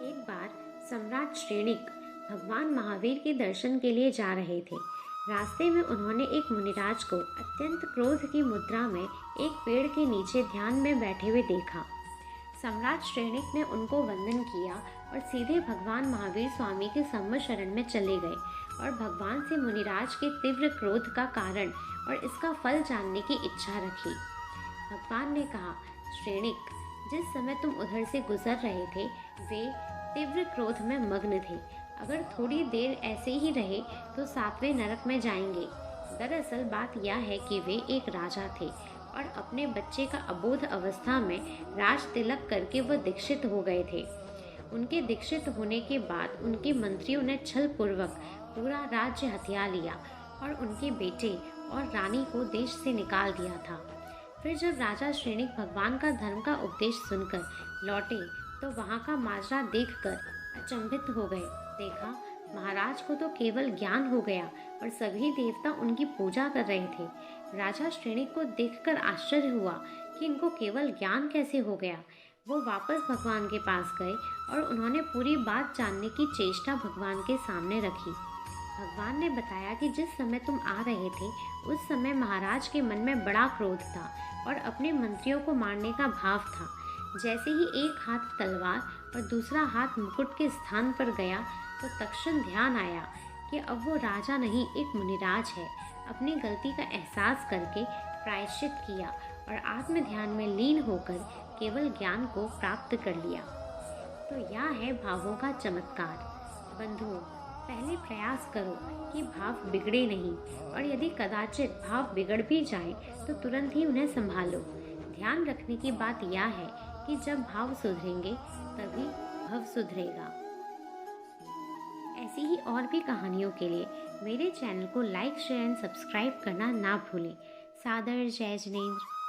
एक बार सम्राट श्रेणिक भगवान महावीर के दर्शन के लिए जा रहे थे। रास्ते में उन्होंने एक मुनिराज को अत्यंत क्रोध की मुद्रा में एक पेड़ के नीचे ध्यान में बैठे हुए देखा। सम्राट श्रेणिक ने उनको वंदन किया और सीधे भगवान महावीर स्वामी के सम्मुख शरण में चले गए और भगवान से मुनिराज के तीव्र क्रोध का कारण और इसका फल जानने की इच्छा रखी। भगवान ने कहा, श्रेणिक, जिस समय तुम उधर से गुजर रहे थे वे तीव्र क्रोध में मग्न थे। अगर थोड़ी देर ऐसे ही रहे तो सातवें नरक में जाएंगे। दरअसल बात यह है कि वे एक राजा थे और अपने बच्चे का अबोध अवस्था में राज तिलक करके वह दीक्षित हो गए थे। उनके दीक्षित होने के बाद उनके मंत्रियों ने छल पूर्वक पूरा राज्य हथिया लिया और उनके बेटे और रानी को देश से निकाल दिया था। फिर जब राजा श्रेणिक भगवान का धर्म का उपदेश सुनकर लौटे तो वहाँ का माजरा देखकर अचंभित हो गए। देखा, महाराज को तो केवल ज्ञान हो गया और सभी देवता उनकी पूजा कर रहे थे। राजा श्रेणिक को देखकर आश्चर्य हुआ कि इनको केवल ज्ञान कैसे हो गया। वो वापस भगवान के पास गए और उन्होंने पूरी बात जानने की चेष्टा भगवान के सामने रखी। भगवान ने बताया कि जिस समय तुम आ रहे थे उस समय महाराज के मन में बड़ा क्रोध था और अपने मंत्रियों को मारने का भाव था। जैसे ही एक हाथ तलवार और दूसरा हाथ मुकुट के स्थान पर गया तो तत्क्षण ध्यान आया कि अब वो राजा नहीं, एक मुनिराज है। अपनी गलती का एहसास करके प्रायश्चित किया और आत्म ध्यान में लीन होकर केवल ज्ञान को प्राप्त कर लिया। तो यह है भावों का चमत्कार। बंधुओं, पहले प्रयास करो कि भाव बिगड़े नहीं, और यदि कदाचित भाव बिगड़ भी जाए तो तुरंत ही उन्हें संभालो। ध्यान रखने की बात यह है कि जब भाव सुधरेंगे तभी भव सुधरेगा। ऐसी ही और भी कहानियों के लिए मेरे चैनल को लाइक, शेयर एंड सब्सक्राइब करना ना भूलें। सादर जय जिनेंद्र।